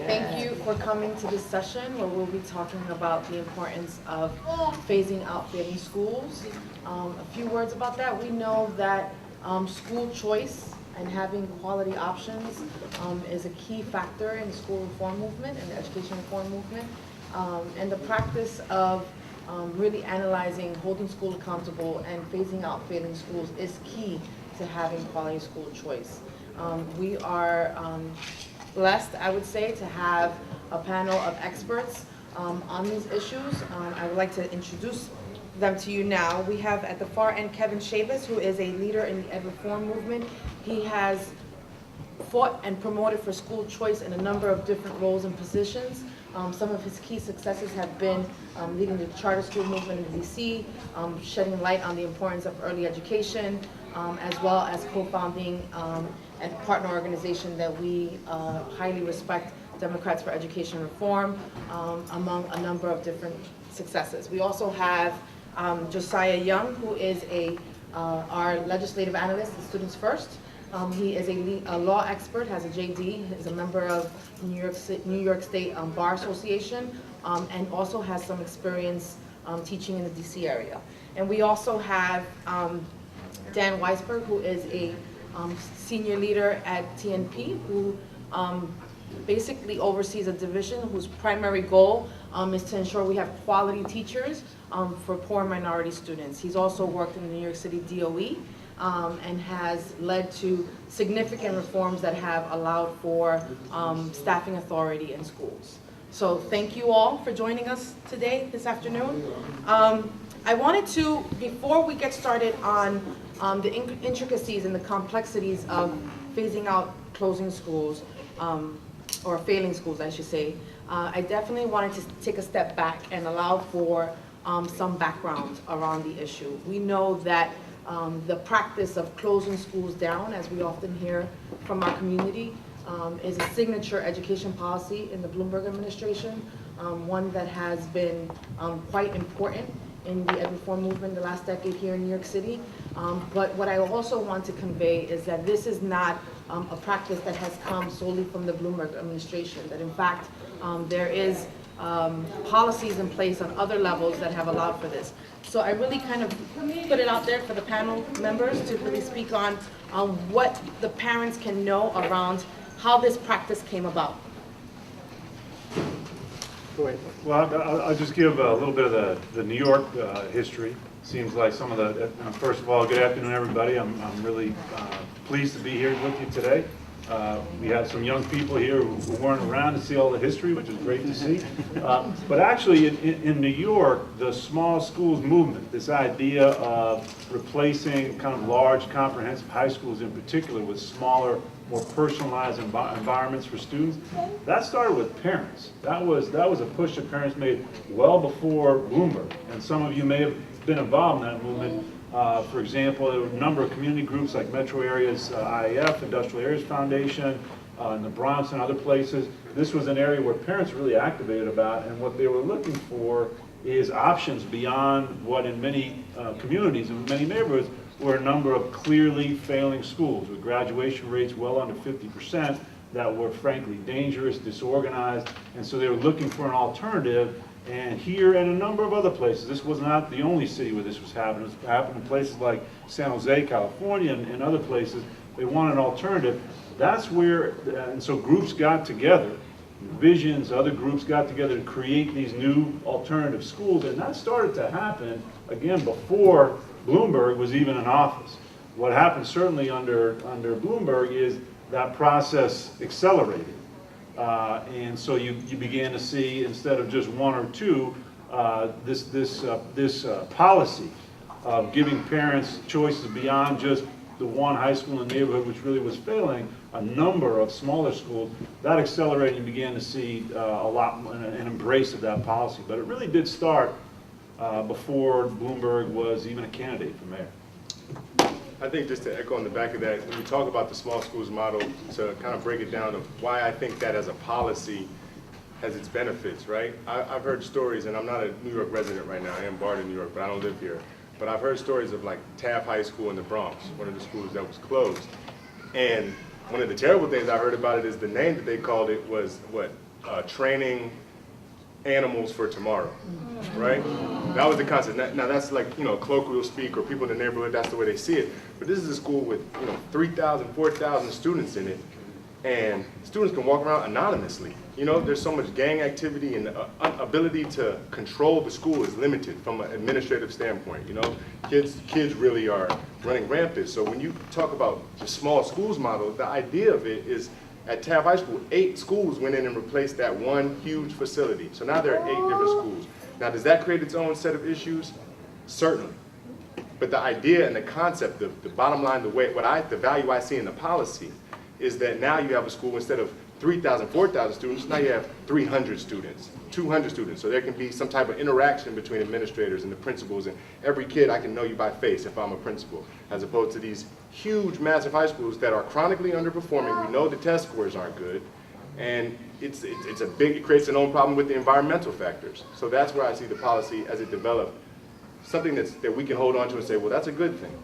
Thank you for coming to this session where we'll be talking about the importance of phasing out failing schools. A few words about that. We know that school choice and having quality options is a key factor in the school reform movement and the education reform movement. And the practice of really analyzing, holding school accountable, and phasing out failing schools is key to having quality school choice. We are blessed, I would say, to have a panel of experts on these issues. I would like to introduce them to you now. We have at the far end Kevin Chavez, who is a leader in the ed reform movement. He has fought and promoted for school choice in a number of different roles and positions. Some of his key successes have been leading the charter school movement in DC, shedding light on the importance of early education, as well as co-founding and partner organization that we highly respect, Democrats for Education Reform, among a number of different successes. We also have Josiah Young, who is our legislative analyst at Students First. He is a law expert, has a JD, is a member of New York State Bar Association, and also has some experience teaching in the DC area. And we also have Dan Weisberg, who is a senior leader at TNP, who basically oversees a division whose primary goal is to ensure we have quality teachers for poor minority students. He's also worked in the New York City DOE and has led to significant reforms that have allowed for staffing authority in schools. So thank you all for joining us today, this afternoon. I wanted to, before we get started on the intricacies and the complexities of phasing out closing schools, or failing schools, I should say, I definitely wanted to take a step back and allow for some background around the issue. We know that the practice of closing schools down, as we often hear from our community, is a signature education policy in the Bloomberg administration, one that has been quite important in the ed reform movement the last decade here in New York City. But what I also want to convey is that this is not a practice that has come solely from the Bloomberg administration, that in fact there is policies in place on other levels that have allowed for this. So I really kind of put it out there for the panel members to really speak on what the parents can know around how this practice came about. Well, I'll just give a little bit of the New York history. Seems like some of the, first of all, good afternoon, everybody. I'm really pleased to be here with you today. We have some young people here who weren't around to see all the history, which is great to see. But actually, in New York, the small schools movement, this idea of replacing kind of large, comprehensive high schools in particular with smaller, more personalized environments for students, that started with parents. That was a push that parents made well before Bloomberg. And some of you may have been involved in that movement. For example, there were a number of community groups like Metro Areas IAF, Industrial Areas Foundation, in the Bronx and other places. This was an area where parents really activated about, and what they were looking for is options beyond what in many communities and many neighborhoods were a number of clearly failing schools with graduation rates well under 50% that were frankly dangerous, disorganized, and so they were looking for an alternative. And here and a number of other places, this was not the only city where this was happening. It was happening in places like San Jose, California, and other places. They wanted an alternative. That's where, and so groups got together, Visions, other groups got together to create these new alternative schools, and that started to happen, again, before Bloomberg was even in office. What happened certainly under Bloomberg is that process accelerated. And so you began to see, instead of just one or two, this policy of giving parents choices beyond just the one high school in the neighborhood, which really was failing, a number of smaller schools. That accelerated, and you began to see a lot, an embrace of that policy. But it really did start before Bloomberg was even a candidate for mayor. I think just to echo on the back of that, when we talk about the small schools model, to kind of break it down of why I think that as a policy has its benefits, right? I've heard stories, and I'm not a New York resident right now. I am barred in New York, but I don't live here. But I've heard stories of like Taft High School in the Bronx, one of the schools that was closed. And one of the terrible things I heard about it is the name that they called it was, what, training animals for tomorrow, right? That was the concept. Now that's like, colloquial speak, or people in the neighborhood, that's the way they see it. But this is a school with, 3,000, 4,000 students in it, and students can walk around anonymously. There's so much gang activity, and the ability to control the school is limited from an administrative standpoint. Kids really are running rampant. So when you talk about the small schools model, the idea of it is, at Taft High School, 8 schools went in and replaced that one huge facility. So now there are 8 different schools. Now, does that create its own set of issues? Certainly. But the idea and the concept, the bottom line, the value I see in the policy is that now you have a school, instead of 3,000, 4,000 students, now you have 300 students, 200 students. So there can be some type of interaction between administrators and the principals, and every kid, I can know you by face if I'm a principal, as opposed to these huge, massive high schools that are chronically underperforming. We know the test scores aren't good, and it creates an own problem with the environmental factors. So that's where I see the policy as it developed, something that we can hold on to and say, well, that's a good thing.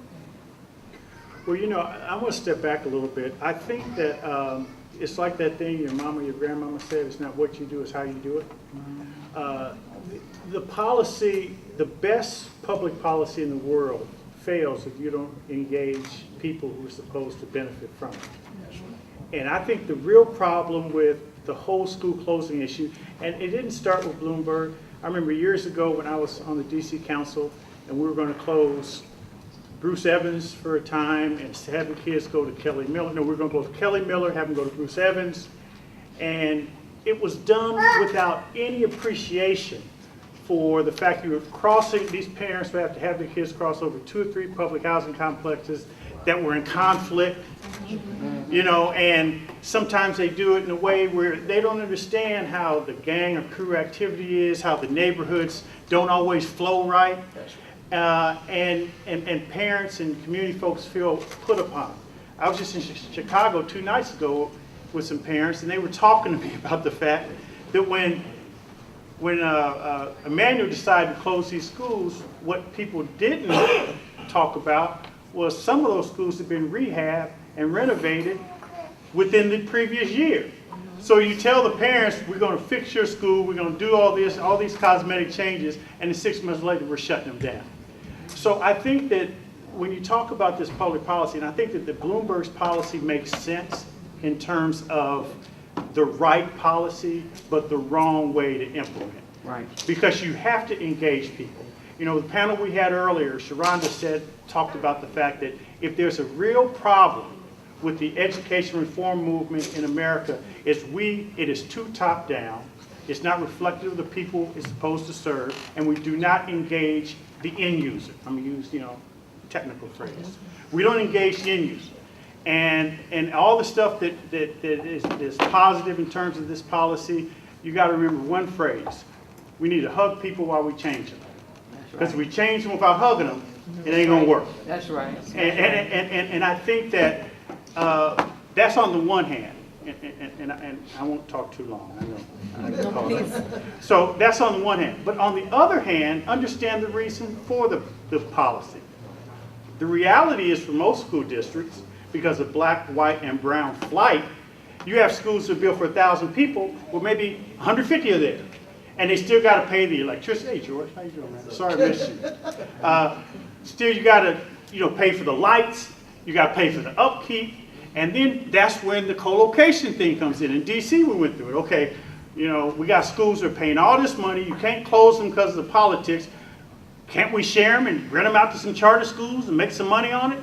Well, I want to step back a little bit. I think that it's like that thing your mama, your grandmama said, it's not what you do, it's how you do it. The policy, the best public policy in the world fails if you don't engage people who are supposed to benefit from it. And I think the real problem with the whole school closing issue, and it didn't start with Bloomberg. I remember years ago when I was on the DC Council and we were going to close Bruce Evans for a time and have the kids go to Kelly Miller. No, we're going to go to Kelly Miller, have them go to Bruce Evans. And it was done without any appreciation for the fact you were crossing, these parents would have to have their kids cross over 2 or 3 public housing complexes that were in conflict, and sometimes they do it in a way where they don't understand how the gang or crew activity is, how the neighborhoods don't always flow right. And parents and community folks feel put upon. I was just in Chicago 2 nights ago with some parents, and they were talking to me about the fact that when Emmanuel decided to close these schools, what people didn't talk about was some of those schools had been rehabbed and renovated within the previous year. So you tell the parents, we're going to fix your school, we're going to do all these cosmetic changes, and then 6 months later we're shutting them down. So I think that when you talk about this public policy, and I think that the Bloomberg's policy makes sense in terms of the right policy, but the wrong way to implement. Right. Because you have to engage people. The panel we had earlier, Sharonda talked about the fact that if there's a real problem with the education reform movement in America, it is too top down. It's not reflective of the people it's supposed to serve, and we do not engage the end user. I'm going to use, technical phrase. We don't engage the end user. And all the stuff that is positive in terms of this policy, you got to remember one phrase. We need to hug people while we change them. Because if we change them without hugging them, it ain't going to work. That's right. And I think that that's on the one hand. And I won't talk too long, I know. So that's on the one hand. But on the other hand, understand the reason for the policy. The reality is for most school districts, because of black, white, and brown flight, you have schools that are built for 1,000 people, well maybe 150 are there. And they still got to pay the electricity. Hey George, how you doing, man? Sorry I missed you. Still you got to pay for the lights, you got to pay for the upkeep. And then that's when the co-location thing comes in. In DC, we went through it. Okay, we got schools that are paying all this money. You can't close them because of the politics. Can't we share them and rent them out to some charter schools and make some money on it?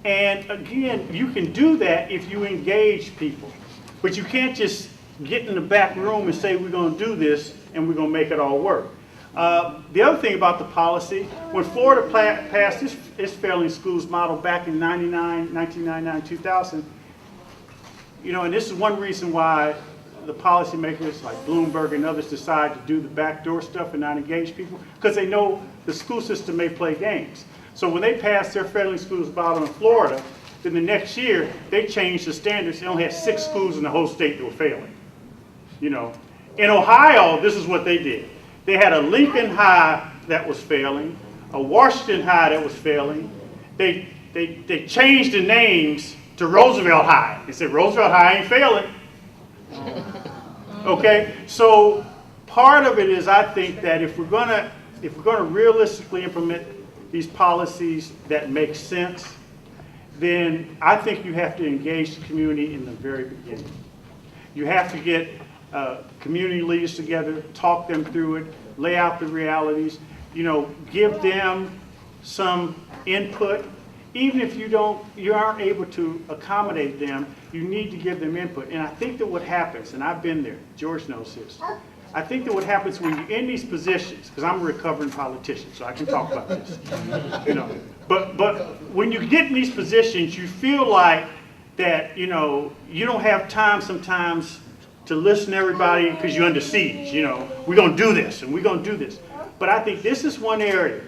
And again, you can do that if you engage people. But you can't just get in the back room and say we're going to do this and we're going to make it all work. The other thing about the policy, when Florida passed its failing schools model back in 1999, 2000, and this is one reason why the policymakers like Bloomberg and others decide to do the backdoor stuff and not engage people, because they know the school system may play games. So when they passed their failing schools model in Florida, then the next year they changed the standards. They only had 6 schools in the whole state that were failing. In Ohio, this is what they did. They had a Lincoln High that was failing, a Washington High that was failing. They changed the names to Roosevelt High. They said Roosevelt High ain't failing. Okay, so part of it is, I think that if we're gonna realistically implement these policies that make sense, then I think you have to engage the community in the very beginning. You have to get community leaders together, talk them through it, lay out the realities, give them some input. Even if you aren't able to accommodate them, you need to give them input. And I think that what happens, and I've been there, George knows this, I think that what happens when you're in these positions, because I'm a recovering politician, so I can talk about this, but when you get in these positions, you feel like that, you don't have time sometimes to listen to everybody because you're under siege. We're going to do this and we're going to do this. But I think this is one area,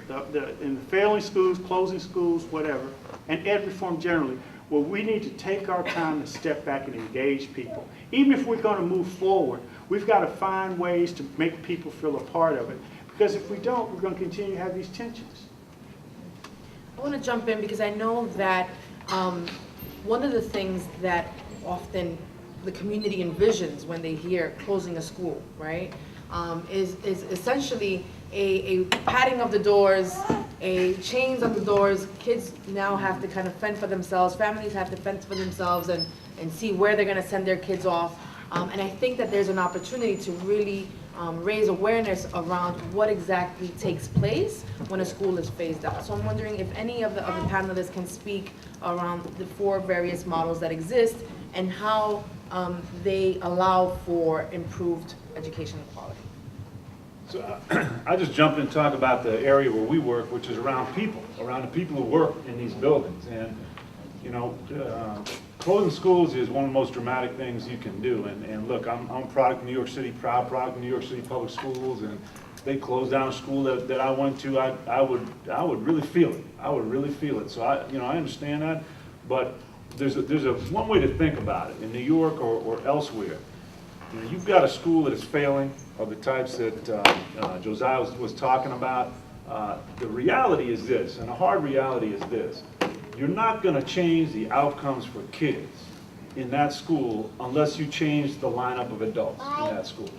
in the failing schools, closing schools, whatever, and ed reform generally, where we need to take our time and step back and engage people. Even if we're going to move forward, we've got to find ways to make people feel a part of it. Because if we don't, we're going to continue to have these tensions. I want to jump in because I know that one of the things that often the community envisions when they hear closing a school, right, is essentially a padding of the doors, a chains of the doors. Kids now have to kind of fend for themselves. Families have to fend for themselves and see where they're going to send their kids off. And I think that there's an opportunity to really raise awareness around what exactly takes place when a school is phased out. So I'm wondering if any of the panelists can speak around the 4 various models that exist and how they allow for improved education quality. So I just jump in and talk about the area where we work, which is around the people who work in these buildings. And, closing schools is one of the most dramatic things you can do. And look, I'm a product of New York City, proud product of New York City Public Schools, and they closed down a school that I went to, I would really feel it. I would really feel it. So I understand that, but there's one way to think about it in New York or elsewhere. You've got a school that is failing of the types that Josiah was talking about. The reality is this, and the hard reality is this. You're not going to change the outcomes for kids in that school unless you change the lineup of adults in that school.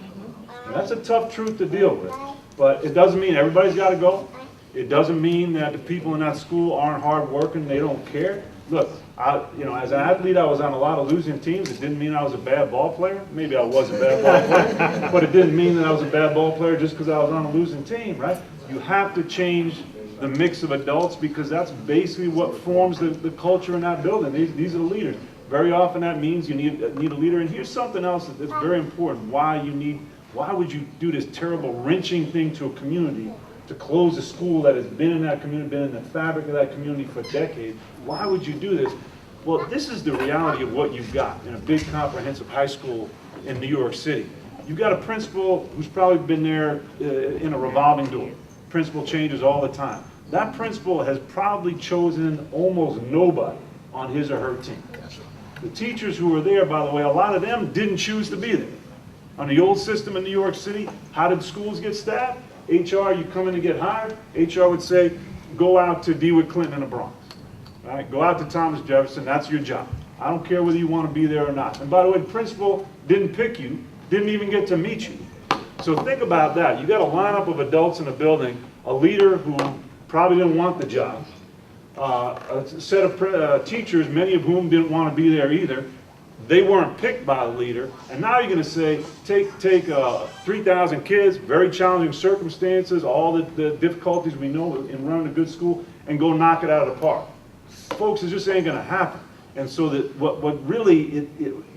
And that's a tough truth to deal with, but it doesn't mean everybody's got to go. It doesn't mean that the people in that school aren't hard working, they don't care. Look, as an athlete, I was on a lot of losing teams. It didn't mean I was a bad ball player. Maybe I was a bad ball player, but it didn't mean that I was a bad ball player just because I was on a losing team, right? You have to change the mix of adults because that's basically what forms the culture in that building. These are the leaders. Very often that means you need a leader. And here's something else that's very important. Why would you do this terrible wrenching thing to a community to close a school that has been in that community, been in the fabric of that community for decades? Why would you do this? Well, this is the reality of what you've got in a big comprehensive high school in New York City. You've got a principal who's probably been there in a revolving door. Principal changes all the time. That principal has probably chosen almost nobody on his or her team. The teachers who were there, by the way, a lot of them didn't choose to be there. On the old system in New York City, how did schools get staffed? HR, you come in to get hired, HR would say, go out to DeWitt Clinton in the Bronx. Right? Go out to Thomas Jefferson, that's your job. I don't care whether you want to be there or not. And by the way, the principal didn't pick you, didn't even get to meet you. So think about that. You got a lineup of adults in a building, a leader who probably didn't want the job, a set of teachers, many of whom didn't want to be there either. They weren't picked by the leader, and now you're going to say, take 3,000 kids, very challenging circumstances, all the difficulties we know in running a good school, and go knock it out of the park. Folks, it just ain't going to happen. And so that what really,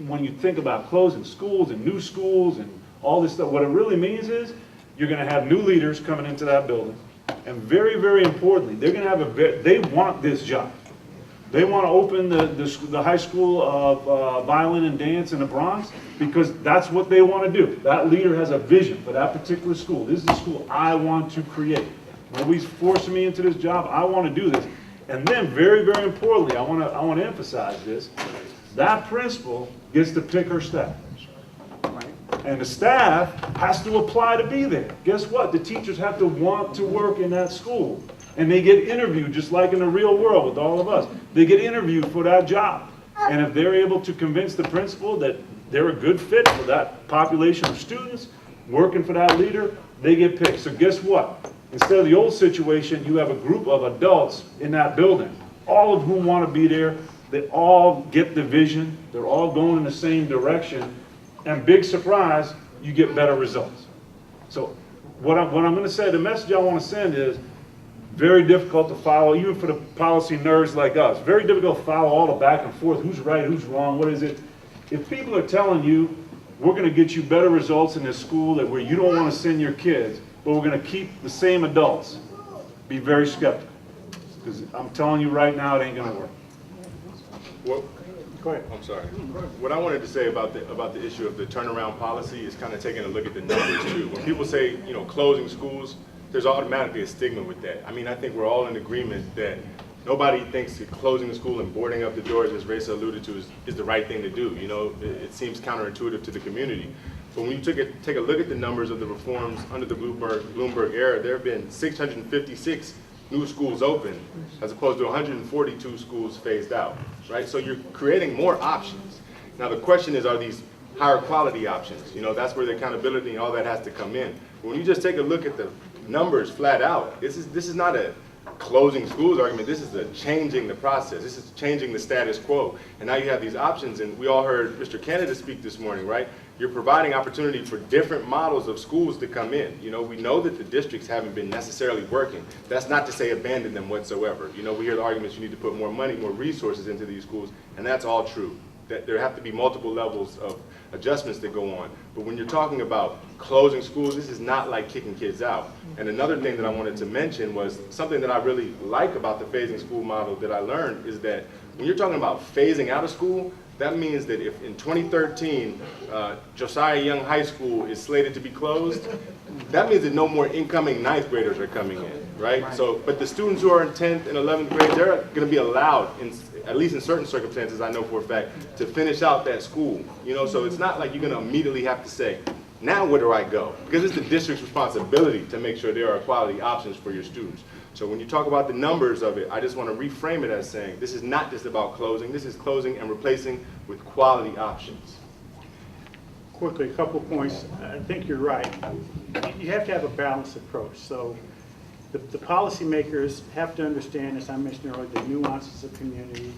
when you think about closing schools and new schools and all this stuff, what it really means is you're going to have new leaders coming into that building, and very, very importantly, they're going to have they want this job. They want to open the high school of violin and dance in the Bronx because that's what they want to do. That leader has a vision for that particular school. This is the school I want to create. Nobody's forcing me into this job. I want to do this. And then, very, very importantly, I want to emphasize this. That principal gets to pick her staff. And the staff has to apply to be there. Guess what? The teachers have to want to work in that school. And they get interviewed just like in the real world with all of us. They get interviewed for that job. And if they're able to convince the principal that they're a good fit for that population of students, working for that leader, they get picked. So guess what? Instead of the old situation, you have a group of adults in that building, all of whom want to be there. They all get the vision. They're all going in the same direction. And big surprise, you get better results. So what I'm going to say, the message I want to send is very difficult to follow, even for the policy nerds like us. Very difficult to follow all the back and forth. Who's right, who's wrong, what is it? If people are telling you, we're going to get you better results in this school that where you don't want to send your kids, but we're going to keep the same adults, be very skeptical. Because I'm telling you right now, it ain't going to work. Well, Go ahead. I'm sorry. What I wanted to say about the issue of the turnaround policy is kind of taking a look at the numbers too. When people say, you know, closing schools, there's automatically a stigma with that. I mean, I think we're all in agreement that nobody thinks that closing the school and boarding up the doors, as Raisa alluded to, is the right thing to do. You know, it seems counterintuitive to the community. But when you take a look at the numbers of the reforms under the Bloomberg era, there have been 656 new schools open, as opposed to 142 schools phased out, right? So you're creating more options. Now the question is, are these higher quality options? You know, that's where the accountability and all that has to come in. When you just take a look at the numbers flat out, this is not a closing schools argument, this is a changing the process, this is changing the status quo. And now you have these options, and we all heard Mr. Canada speak this morning, right? You're providing opportunity for different models of schools to come in. You know, we know that the districts haven't been necessarily working. That's not to say abandon them whatsoever. You know, we hear the arguments you need to put more money, more resources into these schools, and that's all true. That there have to be multiple levels of adjustments that go on. But when you're talking about closing schools, this is not like kicking kids out. And another thing that I wanted to mention was something that I really like about the phasing school model that I learned is that when you're talking about phasing out of school, that means that if in 2013, Josiah Young High School is slated to be closed, that means that no more incoming ninth graders are coming in, right? So, but the students who are in 10th and 11th grade, they're gonna be allowed, at least in certain circumstances, I know for a fact, to finish out that school. You know, so it's not like you're gonna immediately have to say, now where do I go? Because it's the district's responsibility to make sure there are quality options for your students. So when you talk about the numbers of it, I just want to reframe it as saying, this is not just about closing, this is closing and replacing with quality options. Quickly, a couple points. I think you're right. You have to have a balanced approach. So the policymakers have to understand, as I mentioned earlier, the nuances of community.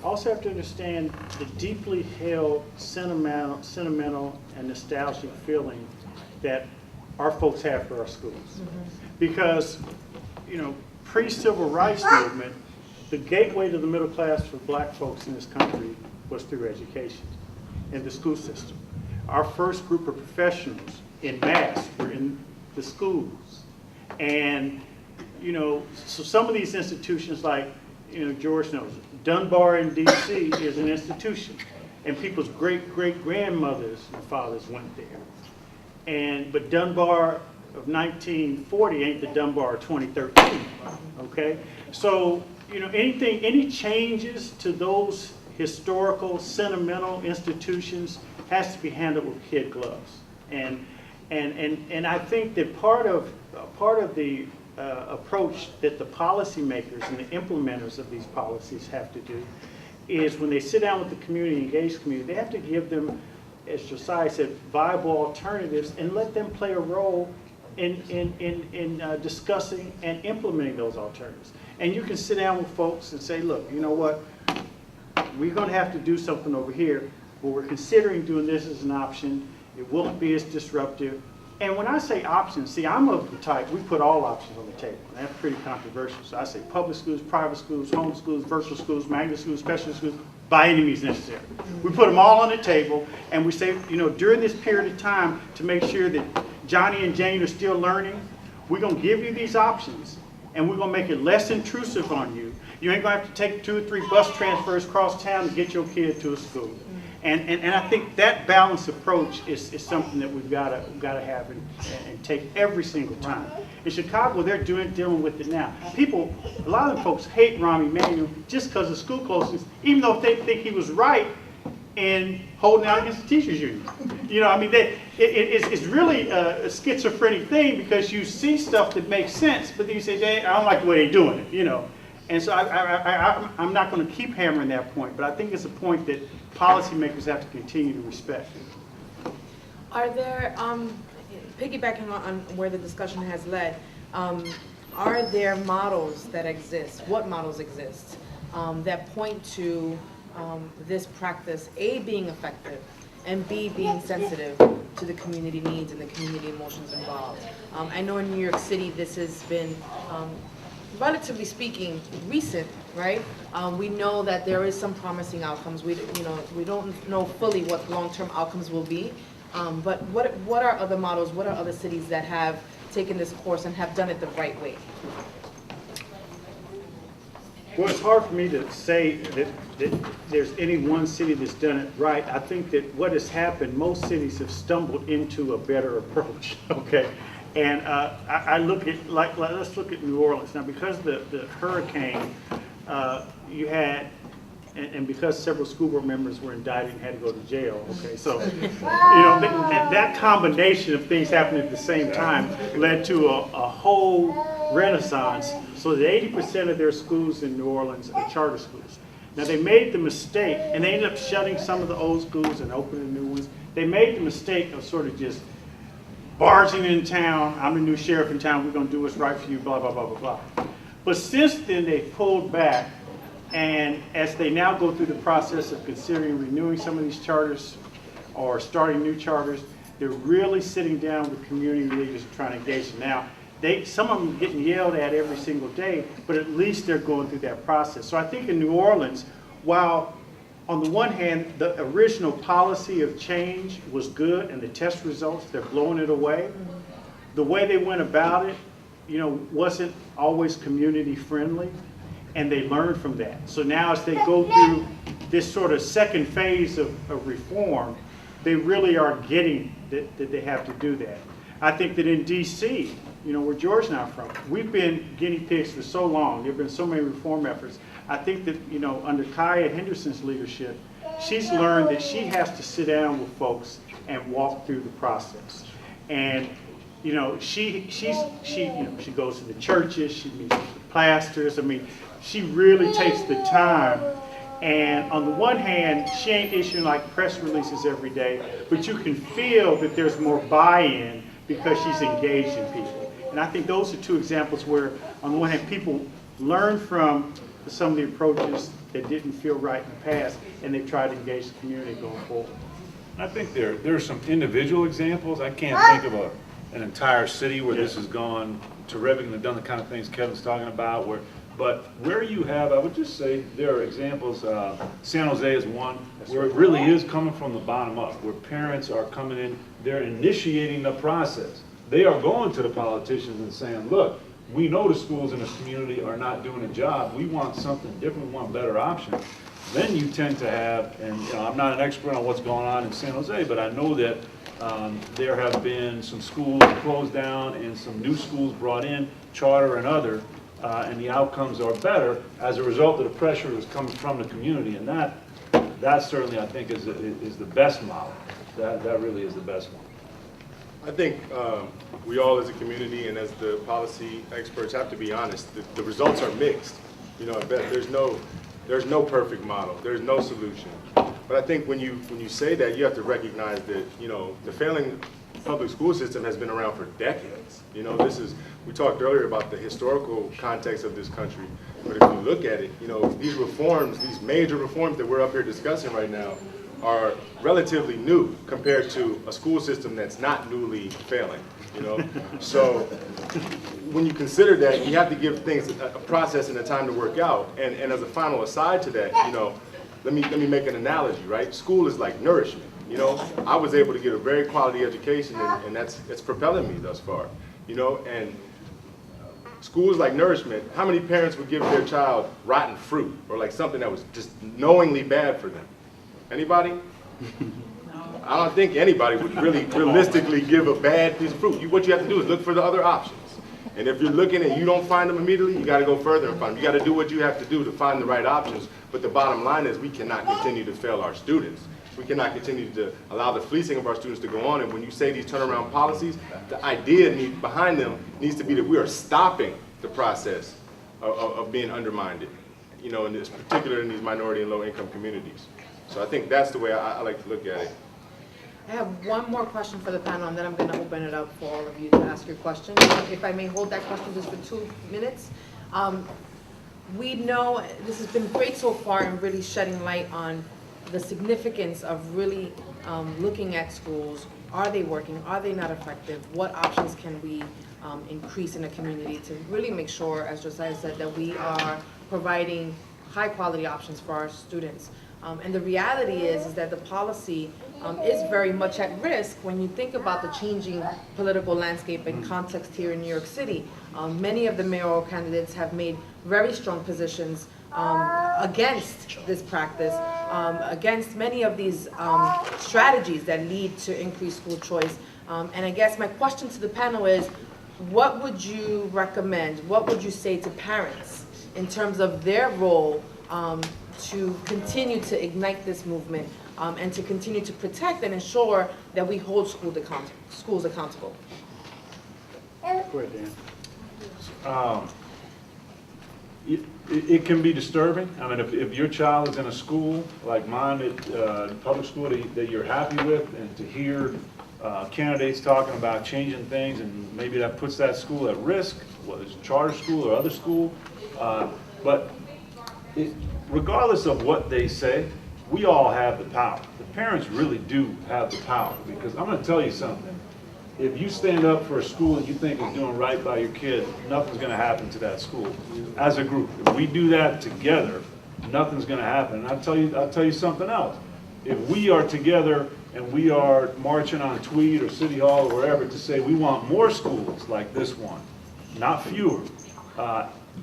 Also have to understand the deeply held sentimental and nostalgic feeling that our folks have for our schools. Because, you know, pre-civil rights movement, the gateway to the middle class for black folks in this country was through education and the school system. Our first group of professionals in mass were in the schools. And, you know, so some of these institutions like, you know, George knows, Dunbar in DC is an institution. And people's great-great-grandmothers and fathers went there. But Dunbar of 1940 ain't the Dunbar of 2013, okay? So, you know, any changes to those historical, sentimental institutions has to be handled with kid gloves. And I think that part of the approach that the policymakers and the implementers of these policies have to do is when they sit down with the community, engaged community, they have to give them, as Josiah said, viable alternatives and let them play a role in discussing and implementing those alternatives. And you can sit down with folks and say, look, you know what, we're going to have to do something over here, but we're considering doing this as an option. It won't be as disruptive. And when I say options, see, I'm of the type, we put all options on the table. And that's pretty controversial. So I say public schools, private schools, home schools, virtual schools, magnet schools, special schools, by any means necessary. We put them all on the table, and we say, you know, during this period of time, to make sure that Johnny and Jane are still learning, we're going to give you these options, and we're going to make it less intrusive on you. You ain't going to have to take 2 or 3 bus transfers across town to get your kid to a school. And I think that balanced approach is something that we've got to have and take every single time. In Chicago, they're dealing with it now. People, a lot of folks hate Rahm Emanuel just because of school closings, even though they think he was right in holding out against the teachers union. You know, I mean, it's really a schizophrenic thing because you see stuff that makes sense, but then you say, I don't like the way they're doing it, you know. And so I'm not going to keep hammering that point, but I think it's a point that policymakers have to continue to respect. Are there, piggybacking on where the discussion has led, are there models that exist, what models exist, that point to this practice, A, being effective, and B, being sensitive to the community needs and the community emotions involved? I know in New York City this has been, relatively speaking, recent, right? We know that there is some promising outcomes. We don't know fully what long-term outcomes will be, but what are other models, what are other cities that have taken this course and have done it the right way? Well, it's hard for me to say that there's any one city that's done it right. I think that what has happened, most cities have stumbled into a better approach, okay? And I look at, let's look at New Orleans. Now, because the hurricane, you had, and because several school board members were indicted and had to go to jail, okay? So, that combination of things happening at the same time led to a whole renaissance, so that 80% of their schools in New Orleans are charter schools. Now, they made the mistake, and they ended up shutting some of the old schools and opening new ones. They made the mistake of sort of just barging in town. I'm the new sheriff in town. We're going to do what's right for you, blah, blah, blah, blah, blah. But since then, they pulled back. And as they now go through the process of considering renewing some of these charters or starting new charters, they're really sitting down with community leaders and trying to engage them. Now, some of them are getting yelled at every single day, but at least they're going through that process. So I think in New Orleans, while on the one hand, the original policy of change was good and the test results, they're blowing it away. The way they went about it, wasn't always community friendly. And they learned from that. So now as they go through this sort of second phase of reform, they really are getting that they have to do that. I think that in DC, where George and I are from, we've been guinea pigs for so long. There have been so many reform efforts. I think that, under Kaya Henderson's leadership, she's learned that she has to sit down with folks and walk through the process. And she goes to the churches, she meets with the pastors. I mean, she really takes the time, and on the one hand, she ain't issuing like press releases every day, but you can feel that there's more buy-in because she's engaging people. And I think those are two examples where, on the one hand, people learn from some of the approaches that didn't feel right in the past, and they've tried to engage the community going forward. I think there are some individual examples. I can't think of an entire city where this has gone terrific and they've done the kind of things Kevin's talking about, but where you have, I would just say there are examples. San Jose is one where it really is coming from the bottom up, where parents are coming in, they're initiating the process. They are going to the politicians and saying, look, we know the schools in the community are not doing a job. We want something different, we want better options. Then you tend to have, and I'm not an expert on what's going on in San Jose, but I know that there have been some schools closed down and some new schools brought in, charter and other, and the outcomes are better as a result of the pressure that's coming from the community. And that certainly, I think, is the best model. That really is the best one. I think we all as a community and as the policy experts have to be honest. The results are mixed. There's no perfect model. There's no solution. But I think when you say that, you have to recognize that the failing public school system has been around for decades. We talked earlier about the historical context of this country, but if you look at it, these reforms, these major reforms that we're up here discussing right now, are relatively new compared to a school system that's not newly failing. So when you consider that, you have to give things a process and a time to work out. And as a final aside to that, let me make an analogy, right? School is like nourishment. I was able to get a very quality education, and it's propelling me thus far. And school is like nourishment. How many parents would give their child rotten fruit or like something that was just knowingly bad for them? Anybody? I don't think anybody would really realistically give a bad piece of fruit. What you have to do is look for the other options. And if you're looking and you don't find them immediately, you got to go further and find them. You got to do what you have to do to find the right options. But the bottom line is we cannot continue to fail our students. We cannot continue to allow the fleecing of our students to go on. And when you say these turnaround policies, the idea behind them needs to be that we are stopping the process of being undermined, in this particular in these minority and low income communities. So I think that's the way I like to look at it. I have one more question for the panel, and then I'm going to open it up for all of you to ask your question. If I may hold that question just for 2 minutes. We know this has been great so far in really shedding light on the significance of really looking at schools. Are they working? Are they not effective? What options can we increase in the community to really make sure, as Josiah said, that we are providing high quality options for our students? And the reality is that the policy is very much at risk when you think about the changing political landscape and context here in New York City. Many of the mayoral candidates have made very strong positions against this practice, against many of these strategies that lead to increased school choice. And I guess my question to the panel is, what would you recommend, what would you say to parents in terms of their role to continue to ignite this movement and to continue to protect and ensure that we hold schools accountable? Go ahead, Dan. It can be disturbing. I mean, if your child is in a school like mine, public school that you're happy with, and to hear candidates talking about changing things, and maybe that puts that school at risk, whether it's a charter school or other school. But regardless of what they say, we all have the power. The parents really do have the power, because I'm going to tell you something. If you stand up for a school that you think is doing right by your kid, nothing's going to happen to that school. As a group, if we do that together, nothing's going to happen. And I'll tell you something else. If we are together and we are marching on Tweed or City Hall or wherever to say we want more schools like this one, not fewer,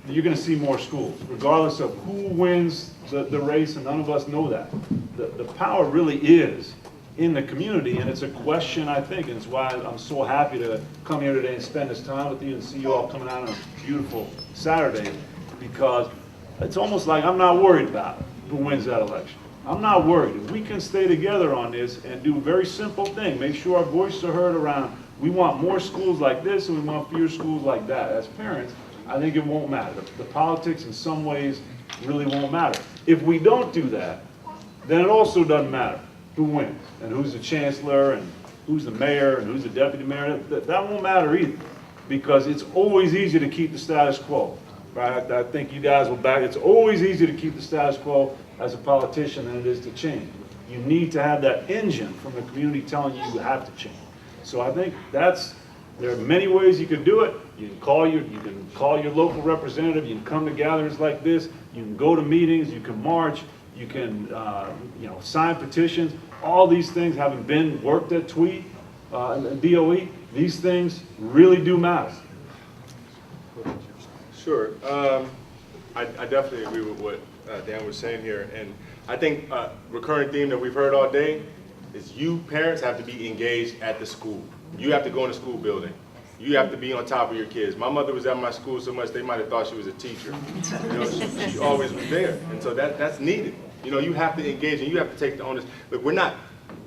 you're going to see more schools, regardless of who wins the race, and none of us know that. The power really is in the community, and it's a question, I think, and it's why I'm so happy to come here today and spend this time with you and see you all coming out on a beautiful Saturday, because it's almost like I'm not worried about who wins that election. I'm not worried. If we can stay together on this and do a very simple thing, make sure our voices are heard around, we want more schools like this and we want fewer schools like that. As parents, I think it won't matter. The politics in some ways really won't matter. If we don't do that, then it also doesn't matter who wins and who's the chancellor and who's the mayor and who's the deputy mayor. That won't matter either, because it's always easier to keep the status quo, right? I think you guys will back. It's always easier to keep the status quo as a politician than it is to change. You need to have that engine from the community telling you you have to change. So I think there are many ways you can do it. You can call your local representative. You can come to gatherings like this. You can go to meetings. You can march. You can sign petitions. All these things, having been worked at Tweed and DOE, these things really do matter. Sure. I definitely agree with what Dan was saying here. And I think a recurring theme that we've heard all day is you parents have to be engaged at the school. You have to go in the school building. You have to be on top of your kids. My mother was at my school so much they might have thought she was a teacher. She always was there. And so that's needed. You have to engage and you have to take the onus. Look,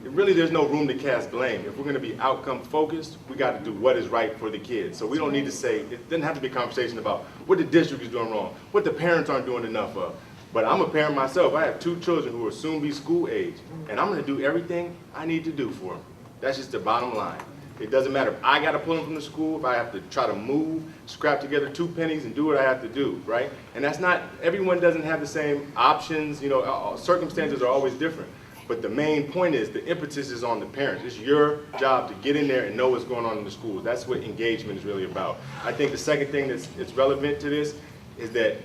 really there's no room to cast blame. If we're going to be outcome focused, we got to do what is right for the kids. So we don't need to say, it doesn't have to be a conversation about what the district is doing wrong, what the parents aren't doing enough of. But I'm a parent myself. I have 2 children who will soon be school age, and I'm going to do everything I need to do for them. That's just the bottom line. It doesn't matter if I got to pull them from the school, if I have to try to move, scrap together 2 pennies and do what I have to do, right? And that's not, everyone doesn't have the same options, circumstances are always different. But the main point is the impetus is on the parents. It's your job to get in there and know what's going on in the schools. That's what engagement is really about. I think the second thing that's relevant to this is that,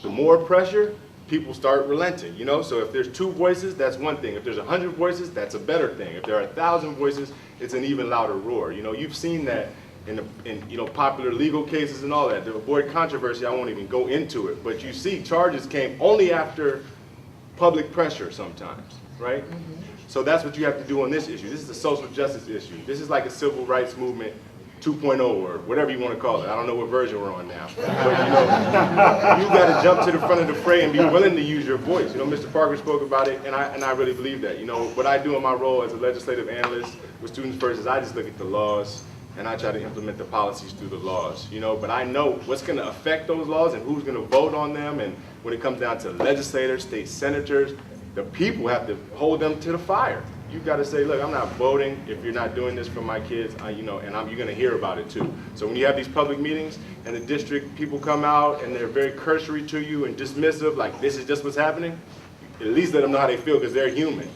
the more pressure, people start relenting, So if there's 2 voices, that's one thing. If there's 100 voices, that's a better thing. If there are 1,000 voices, it's an even louder roar. You've seen that in popular legal cases and all that. To avoid controversy, I won't even go into it. But you see, charges came only after public pressure sometimes, right? So that's what you have to do on this issue. This is a social justice issue. This is like a civil rights movement 2.0 or whatever you want to call it. I don't know what version we're on now. But you got to jump to the front of the fray and be willing to use your voice. Mr. Parker spoke about it, and I really believe that. What I do in my role as a legislative analyst with Students First is I just look at the laws and I try to implement the policies through the laws. But I know what's going to affect those laws and who's going to vote on them. And when it comes down to legislators, state senators, The people have to hold them to the fire. You got to say, look, I'm not voting if you're not doing this for my kids, you know, and you're going to hear about it too. So when you have these public meetings and the district people come out and they're very cursory to you and dismissive, like this is just what's happening, at least let them know how they feel because they're human.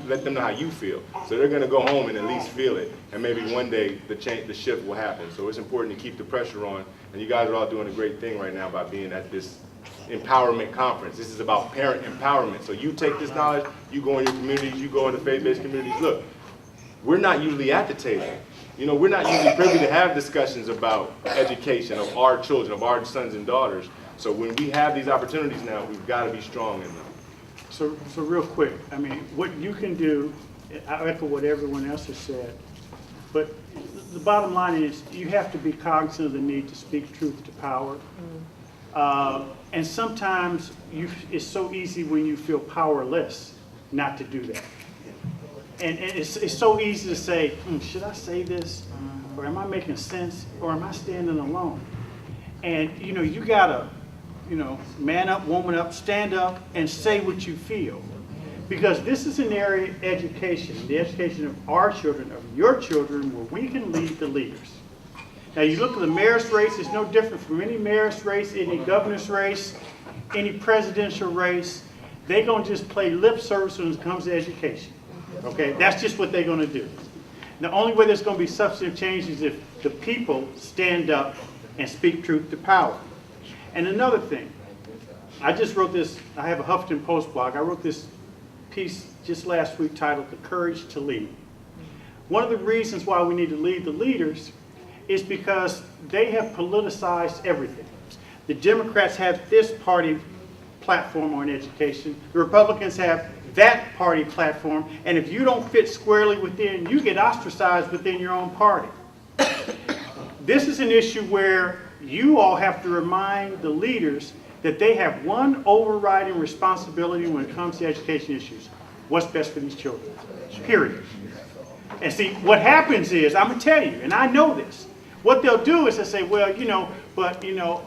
Let them know how you feel. So they're going to go home and at least feel it. And maybe one day the shift will happen. So it's important to keep the pressure on. And you guys are all doing a great thing right now by being at this empowerment conference. This is about parent empowerment. So you take this knowledge, you go in your communities, you go into faith-based communities. Look, we're not usually at the table. You know, we're not usually privy to have discussions about education of our children, of our sons and daughters. So when we have these opportunities now, we've got to be strong in them. So real quick, I mean, what you can do, I echo what everyone else has said, but the bottom line is you have to be cognizant of the need to speak truth to power. And sometimes it's so easy when you feel powerless not to do that. And it's so easy to say, should I say this? Or am I making sense? Or am I standing alone? And, you know, you gotta, you know, man up, woman up, stand up, and say what you feel. Because this is an area of education, the education of our children, of your children, where we can lead the leaders. Now, you look at the mayor's race, it's no different from any mayor's race, any governor's race, any presidential race. They're going to just play lip service when it comes to education. Okay, that's just what they're going to do. The only way there's going to be substantive change is if the people stand up and speak truth to power. And another thing, I just wrote this, I have a Huffington Post blog, I wrote this piece just last week titled The Courage to Lead. One of the reasons why we need to lead the leaders is because they have politicized everything. The Democrats have this party platform on education. The Republicans have that party platform. And if you don't fit squarely within, you get ostracized within your own party. This is an issue where you all have to remind the leaders that they have one overriding responsibility when it comes to education issues. What's best for these children, period. And see, what happens is, I'm going to tell you, and I know this, what they'll do is they'll say, well, you know, but, you know,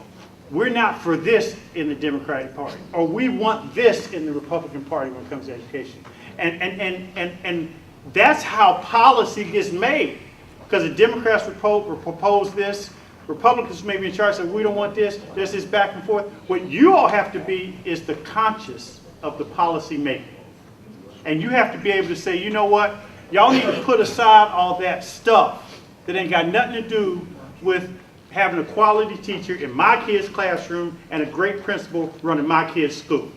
we're not for this in the Democratic Party, or we want this in the Republican Party when it comes to education. And that's how policy gets made. Because the Democrats propose this, Republicans may be in charge, say we don't want this, there's this back and forth. What you all have to be is the conscious of the policy making. And you have to be able to say, you know what, y'all need to put aside all that stuff that ain't got nothing to do with having a quality teacher in my kid's classroom and a great principal running my kid's school.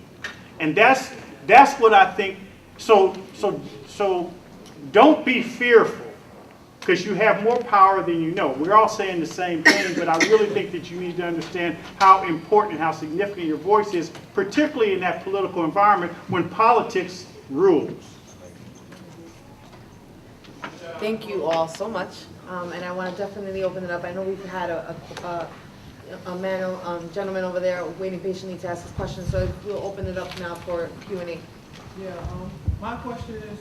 And that's what I think. So don't be fearful, because you have more power than you know. We're all saying the same thing, but I really think that you need to understand how important and how significant your voice is, particularly in that political environment when politics rules. Thank you all so much. And I want to definitely open it up. I know we've had a gentleman over there waiting patiently to ask his question, so we'll open it up now for Q&A. Yeah, my question is,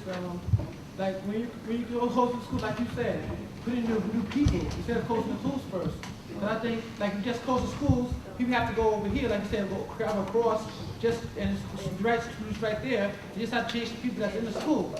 like when you go close the school, like you said, put in new people instead of closing the schools first. But I think, like, you just close the schools, people have to go over here, like you said, go across, just and it's right there. You just have to change the people that's in the school.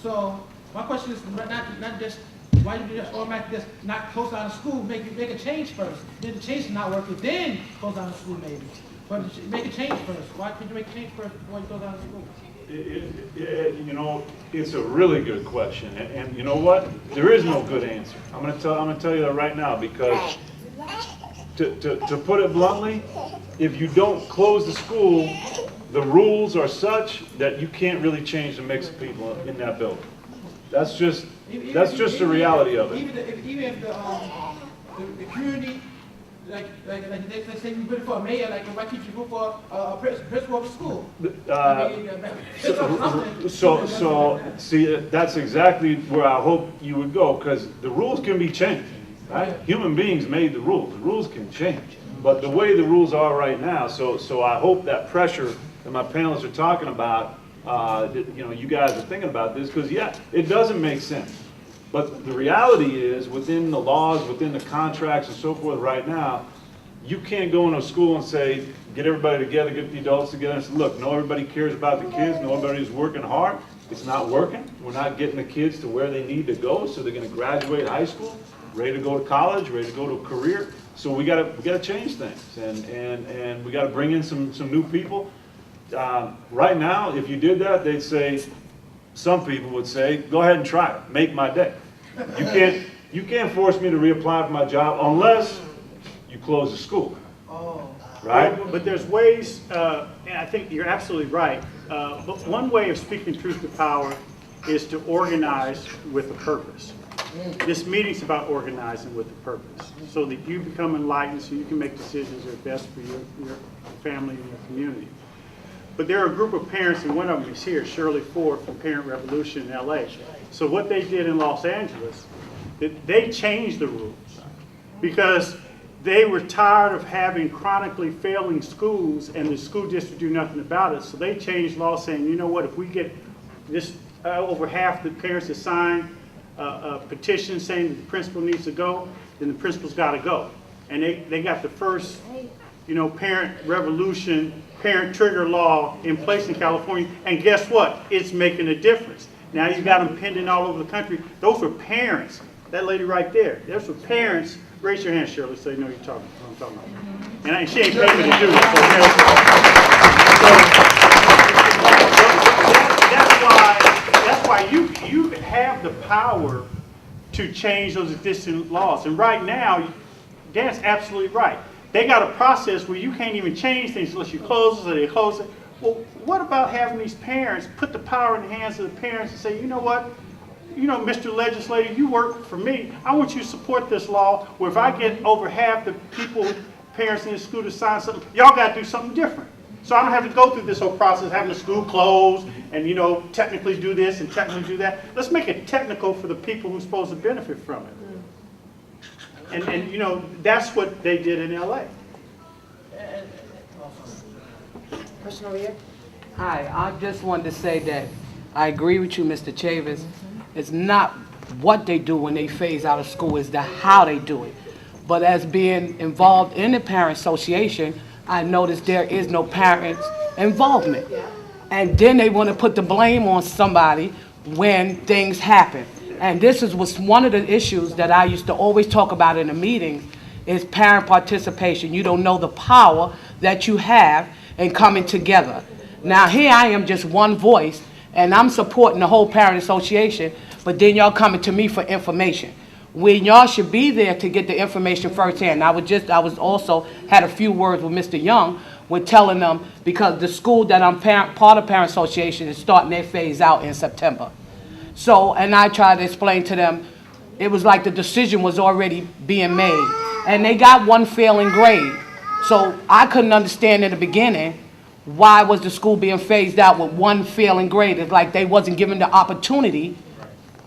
So my question is not just why you just automatically just not close down the school, make a change first. Then the change is not working, then close down the school maybe. But make a change first. Why can't you make a change first before you close down the school? You know, it's a really good question, and you know what? There is no good answer. I'm gonna tell you that right now, because to put it bluntly, if you don't close the school, the rules are such that you can't really change the mix of people in that building. That's just the reality of it. Even if the community, like they say we voted for a mayor, like why can't you vote for a principal of the school? So see, that's exactly where I hope you would go, because the rules can be changed, right? Human beings made the rules. The rules can change, but the way the rules are right now, so I hope that pressure that my panelists are talking about, you know, you guys are thinking about this, because yeah, it doesn't make sense. But the reality is, within the laws, within the contracts and so forth right now, You can't go into a school and say, get everybody together, get the adults together and say, look, no, everybody cares about the kids, nobody's working hard. It's not working. We're not getting the kids to where they need to go, so they're going to graduate high school, ready to go to college, ready to go to a career. So we gotta change things, and we gotta bring in some new people. Right now, if you did that, they'd say, some people would say, go ahead and try it, make my day. You can't force me to reapply for my job unless you close the school. Right? But there's ways, and I think you're absolutely right. But one way of speaking truth to power is to organize with a purpose. This meeting's about organizing with a purpose, so that you become enlightened, so you can make decisions that are best for your family and your community. But there are a group of parents, and one of them is here, Shirley Ford from Parent Revolution in LA. So what they did in Los Angeles, they changed the rules because they were tired of having chronically failing schools and the school district do nothing about it. So they changed law saying, you know what, if we get this over half the parents to sign a petition saying that the principal needs to go, then the principal's got to go. And they got the first, Parent Revolution, parent trigger law in place in California. And guess what? It's making a difference. Now you've got them pending all over the country. Those were parents. That lady right there, those were parents. Raise your hand, Shirley, so you know what I'm talking about. And she ain't paid me to do it. So that's why you have the power to change those existing laws. And right now, Dan's absolutely right. They got a process where you can't even change things unless you close it or they close it. Well, what about having these parents put the power in the hands of the parents and say, you know what? Mr. Legislator, you work for me. I want you to support this law where if I get over half the parents in the school to sign something, y'all got to do something different. So I don't have to go through this whole process, having the school closed and, technically do this and technically do that. Let's make it technical for the people who are supposed to benefit from it. And that's what they did in LA. Person over here? Hi, I just wanted to say that I agree with you, Mr. Chavis. It's not what they do when they phase out of school, it's the how they do it. But as being involved in the parent association, I noticed there is no parents involvement. And then they want to put the blame on somebody when things happen. And this was one of the issues that I used to always talk about in the meetings is parent participation. You don't know the power that you have in coming together. Now here I am just one voice and I'm supporting the whole parent association, but then y'all coming to me for information. When y'all should be there to get the information firsthand. I was also had a few words with Mr. Young with telling them because the school that I'm part of parent association is starting their phase out in September. So, and I tried to explain to them, it was like the decision was already being made. And they got one failing grade. So I couldn't understand in the beginning, why was the school being phased out with one failing grade? It's like they wasn't given the opportunity,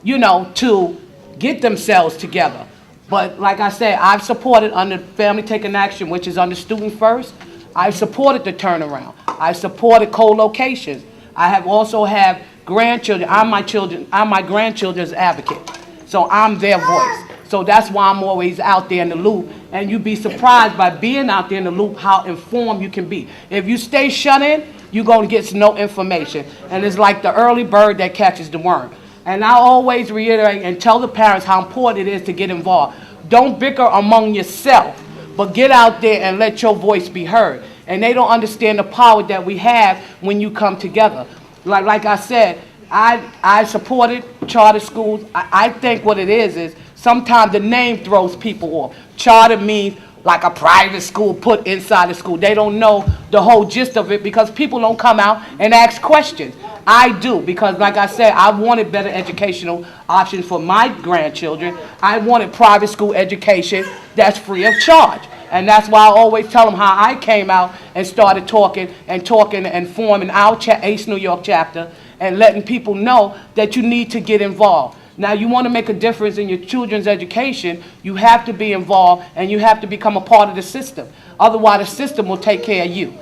to get themselves together. But like I said, I've supported under Family Taking Action, which is under Student First. I've supported the turnaround. I've supported co-locations. I have also have grandchildren. I'm my grandchildren's advocate. So I'm their voice. So that's why I'm always out there in the loop. And you'd be surprised by being out there in the loop how informed you can be. If you stay shut in, you're going to get no information. And it's like the early bird that catches the worm. And I always reiterate and tell the parents how important it is to get involved. Don't bicker among yourself, but get out there and let your voice be heard. And they don't understand the power that we have when you come together. Like I said, I supported charter schools. I think what it is sometimes the name throws people off. Charter means like a private school put inside the school. They don't know the whole gist of it because people don't come out and ask questions. I do, because like I said, I wanted better educational options for my grandchildren. I wanted private school education that's free of charge. And that's why I always tell them how I came out and started talking and forming our ACE New York chapter and letting people know that you need to get involved. Now, you want to make a difference in your children's education, you have to be involved and you have to become a part of the system. Otherwise, the system will take care of you.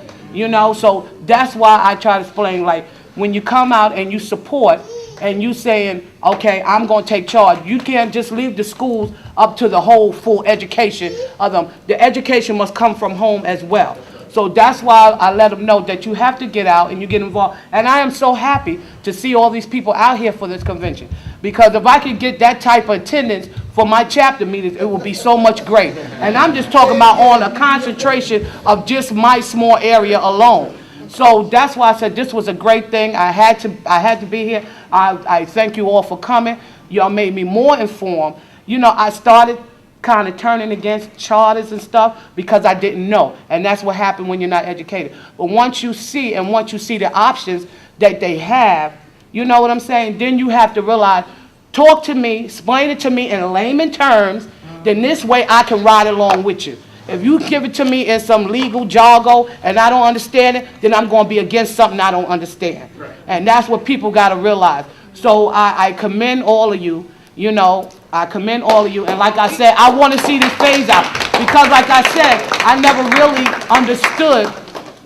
So that's why I try to explain, like, when you come out and you support and you saying, okay, I'm gonna take charge. You can't just leave the schools up to the whole full education of them. The education must come from home as well. So that's why I let them know that you have to get out and you get involved. And I am so happy to see all these people out here for this convention. Because if I could get that type of attendance for my chapter meetings, it would be so much great. And I'm just talking about on a concentration of just my small area alone. So that's why I said this was a great thing. I had to be here. I thank you all for coming. Y'all made me more informed. You know, I started kind of turning against charters and stuff because I didn't know. And that's what happened when you're not educated. But once you see the options that they have, you know what I'm saying, then you have to realize, talk to me, explain it to me in layman terms, then this way I can ride along with you. If you give it to me in some legal jargon and I don't understand it, then I'm going to be against something I don't understand. Right. And that's what people got to realize. So I commend all of you. You know, I commend all of you. And like I said, I want to see this phase out. Because like I said, I never really understood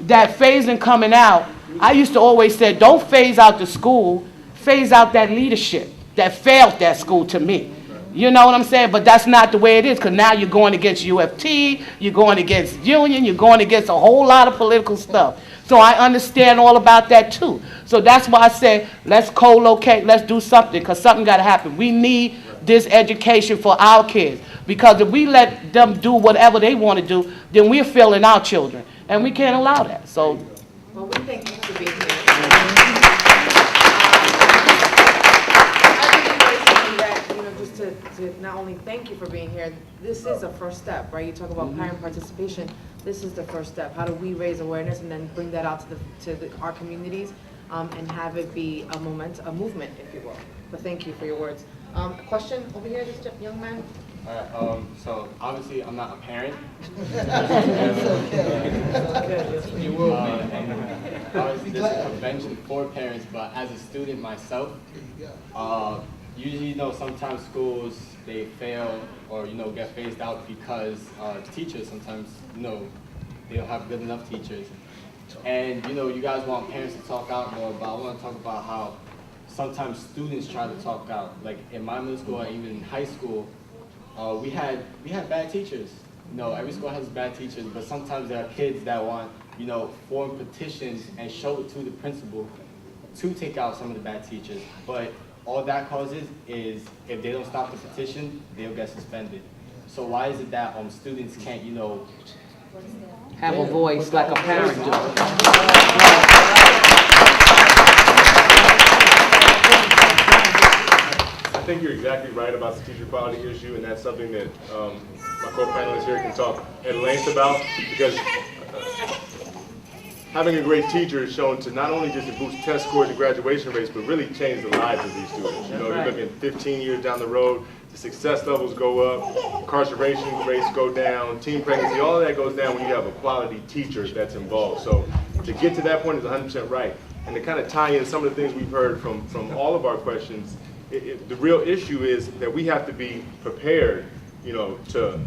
that phasing coming out. I used to always say, don't phase out the school, phase out that leadership that failed that school to me. You know what I'm saying? But that's not the way it is, because now you're going against UFT, you're going against union, you're going against a whole lot of political stuff. So I understand all about that too. So that's why I say, let's co-locate, let's do something, because something got to happen. We need this education for our kids, because if we let them do whatever they want to do, then we're failing our children, and we can't allow that. So, well, we thank you for being here. To not only thank you for being here, this is a first step, right? You talk about parent participation. This is the first step. How do we raise awareness and then bring that out to our communities and have it be a movement, if you will. But thank you for your words. A question over here, this young man. All right. So obviously I'm not a parent. You will be. Obviously this is a convention for parents, but as a student myself, usually, you know, sometimes schools, they fail or, you know, get phased out because teachers sometimes, you know, they don't have good enough teachers. And, you know, you guys want parents to talk out more, but I want to talk about how sometimes students try to talk out. Like in my middle school or even in high school, we had bad teachers. You know, every school has bad teachers, but sometimes there are kids that want, you know, form petitions and show it to the principal to take out some of the bad teachers. But all that causes is if they don't stop the petition, they'll get suspended. So why is it that students can't, you know, have a voice like a parent do? I think you're exactly right about the teacher quality issue, and that's something that my co-panelists here can talk at length about, because having a great teacher is shown to not only just boost test scores and graduation rates, but really change the lives of these students. You know, you're looking 15 years down the road, the success levels go up, incarceration rates go down, teen pregnancy, all of that goes down when you have a quality teacher that's involved. So to get to that point is 100% right. And to kind of tie in some of the things we've heard from all of our questions, the real issue is that we have to be prepared, you know, to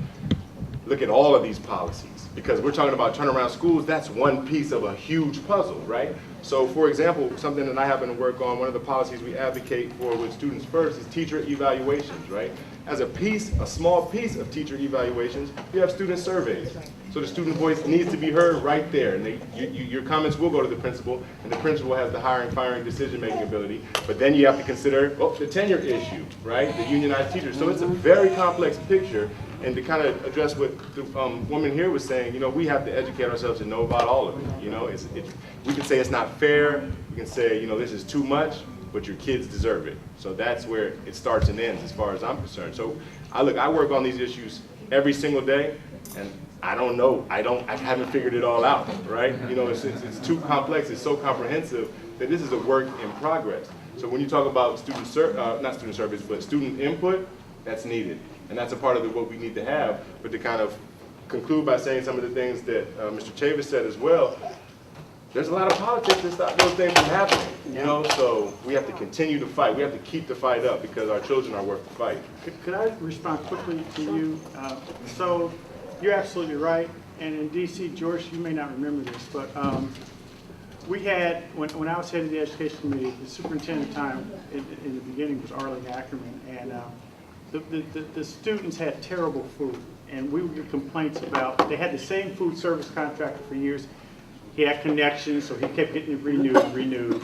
look at all of these policies. Because we're talking about turnaround schools, that's one piece of a huge puzzle, right? So for example, something that I happen to work on, one of the policies we advocate for with Students First is teacher evaluations, right? As a small piece of teacher evaluations, you have student surveys. So the student voice needs to be heard right there. And your comments will go to the principal, and the principal has the hiring, firing, decision-making ability. But then you have to consider, the tenure issue, right? The unionized teachers. So it's a very complex picture. And to kind of address what the woman here was saying, you know, we have to educate ourselves and know about all of it. You know, we can say it's not fair. We can say, you know, this is too much, but your kids deserve it. So that's where it starts and ends as far as I'm concerned. So I work on these issues every single day, and I don't know. I haven't figured it all out, right? You know, it's too complex. It's so comprehensive that this is a work in progress. So when you talk about not student service, but student input, that's needed. And that's a part of what we need to have. But to kind of conclude by saying some of the things that Mr. Chavis said as well, there's a lot of politics that stop those things from happening. You know, so we have to continue to fight. We have to keep the fight up because our children are worth the fight. Could I respond quickly to you? So you're absolutely right. And in DC, George, you may not remember this, but we had, when I was head of the education committee, the superintendent at the time in the beginning was Arlene Ackerman, and the students had terrible food, and we would get complaints about, they had the same food service contractor for years. He had connections, so he kept getting it renewed.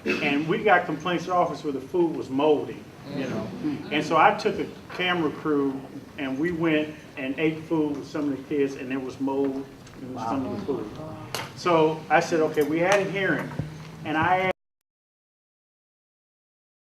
And we got complaints in the office where the food was moldy, you know. And so I took a camera crew, and we went and ate food with some of the kids, and there was mold in some of the food. So I said, okay, we had a hearing, and I